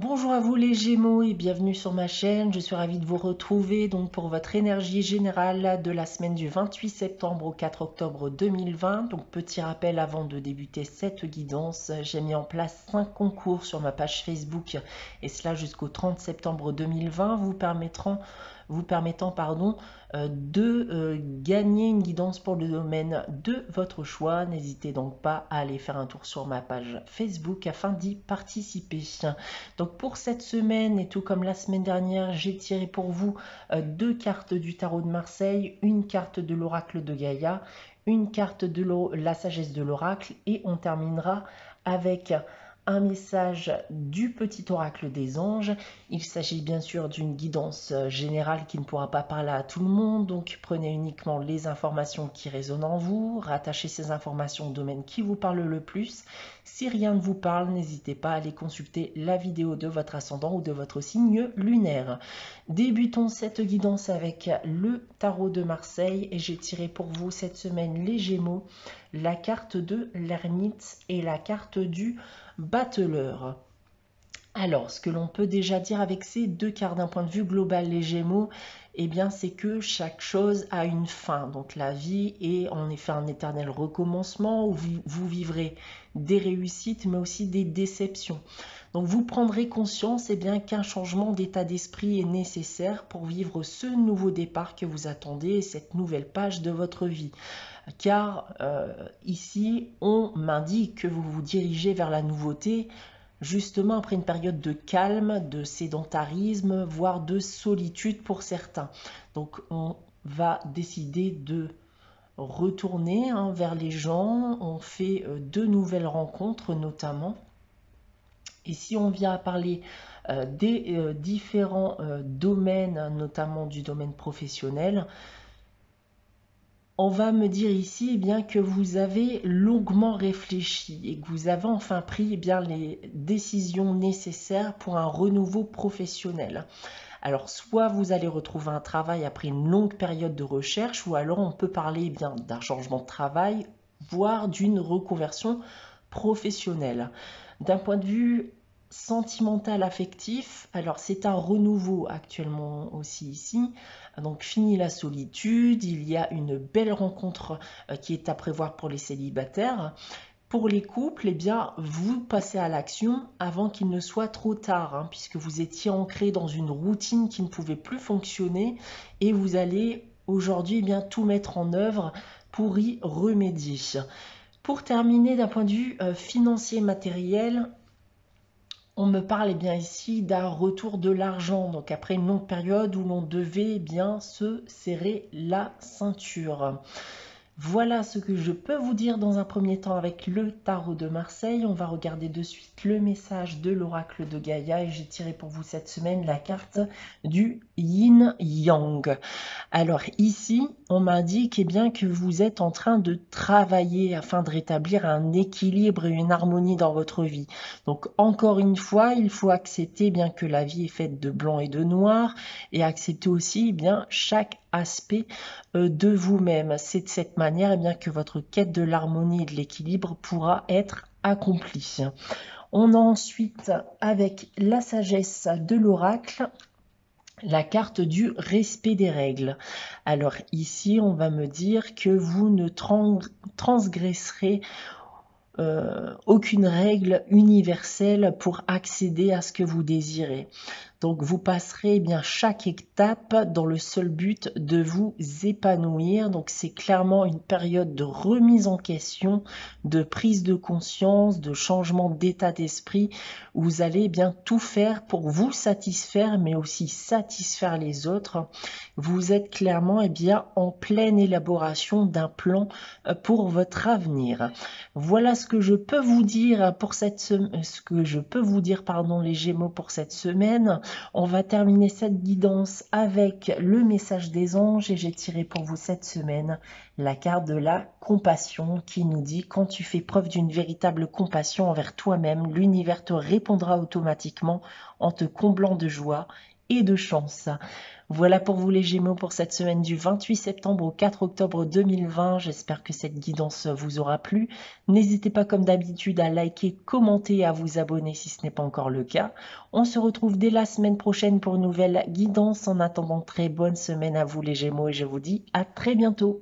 Bonjour à vous les Gémeaux et bienvenue sur ma chaîne. Je suis ravie de vous retrouver donc pour votre énergie générale de la semaine du 28 septembre au 4 octobre 2020. Donc petit rappel avant de débuter cette guidance, j'ai mis en place 5 concours sur ma page Facebook et cela jusqu'au 30 septembre 2020 vous permettant de gagner une guidance pour le domaine de votre choix. N'hésitez donc pas à aller faire un tour sur ma page Facebook afin d'y participer. Donc pour cette semaine, et tout comme la semaine dernière, j'ai tiré pour vous deux cartes du tarot de Marseille, une carte de l'oracle de Gaïa, une carte de la sagesse de l'oracle, et on terminera avec un message du petit oracle des anges. Il s'agit bien sûr d'une guidance générale qui ne pourra pas parler à tout le monde, donc prenez uniquement les informations qui résonnent en vous, rattachez ces informations au domaine qui vous parle le plus. Si rien ne vous parle, n'hésitez pas à aller consulter la vidéo de votre ascendant ou de votre signe lunaire. Débutons cette guidance avec le tarot de Marseille et j'ai tiré pour vous cette semaine les Gémeaux, la carte de l'ermite et la carte du battleur. Alors, ce que l'on peut déjà dire avec ces deux cartes d'un point de vue global, les Gémeaux, eh bien, c'est que chaque chose a une fin. Donc, la vie est en effet un éternel recommencement où vous vivrez des réussites, mais aussi des déceptions. Donc, vous prendrez conscience eh bien, qu'un changement d'état d'esprit est nécessaire pour vivre ce nouveau départ que vous attendez et cette nouvelle page de votre vie. Car ici, on m'indique que vous vous dirigez vers la nouveauté, justement après une période de calme, de sédentarisme, voire de solitude pour certains. Donc on va décider de retourner vers les gens, on fait de nouvelles rencontres notamment. Et si on vient à parler des différents domaines, notamment du domaine professionnel, on va me dire ici eh bien, que vous avez longuement réfléchi et que vous avez enfin pris eh bien, les décisions nécessaires pour un renouveau professionnel. Alors, soit vous allez retrouver un travail après une longue période de recherche, ou alors on peut parler eh bien, d'un changement de travail, voire d'une reconversion professionnelle. D'un point de vue sentimental affectif, alors c'est un renouveau actuellement aussi ici, donc fini la solitude, il y a une belle rencontre qui est à prévoir pour les célibataires. Pour les couples, eh bien, vous passez à l'action avant qu'il ne soit trop tard, puisque vous étiez ancré dans une routine qui ne pouvait plus fonctionner et vous allez aujourd'hui eh bien, tout mettre en œuvre pour y remédier. Pour terminer, d'un point de vue financier matériel, on me parle bien ici d'un retour de l'argent, donc après une longue période où l'on devait bien se serrer la ceinture. Voilà ce que je peux vous dire dans un premier temps avec le tarot de Marseille. On va regarder de suite le message de l'oracle de Gaïa et j'ai tiré pour vous cette semaine la carte du Yin Yang. Alors ici, on m'indique eh bien, que vous êtes en train de travailler afin de rétablir un équilibre et une harmonie dans votre vie. Donc encore une fois, il faut accepter bien que la vie est faite de blanc et de noir et accepter aussi eh bien chaque aspect de vous-même. C'est de cette manière eh bien, que votre quête de l'harmonie et de l'équilibre pourra être accomplie. On a ensuite, avec la sagesse de l'oracle, la carte du respect des règles. Alors ici, on va me dire que vous ne transgresserez aucune règle universelle pour accéder à ce que vous désirez. Donc vous passerez bien chaque étape dans le seul but de vous épanouir. Donc c'est clairement une période de remise en question, de prise de conscience, de changement d'état d'esprit où vous allez bien tout faire pour vous satisfaire mais aussi satisfaire les autres. Vous êtes clairement bien en pleine élaboration d'un plan pour votre avenir. Voilà ce que je peux vous dire pour cette semaine, les Gémeaux pour cette semaine. On va terminer cette guidance avec le message des anges et j'ai tiré pour vous cette semaine la carte de la compassion qui nous dit: quand tu fais preuve d'une véritable compassion envers toi-même, l'univers te répondra automatiquement en te comblant de joie et de chance. Voilà pour vous les Gémeaux pour cette semaine du 28 septembre au 4 octobre 2020. J'espère que cette guidance vous aura plu. N'hésitez pas comme d'habitude à liker, commenter et à vous abonner si ce n'est pas encore le cas. On se retrouve dès la semaine prochaine pour une nouvelle guidance. En attendant, très bonne semaine à vous les Gémeaux et je vous dis à très bientôt.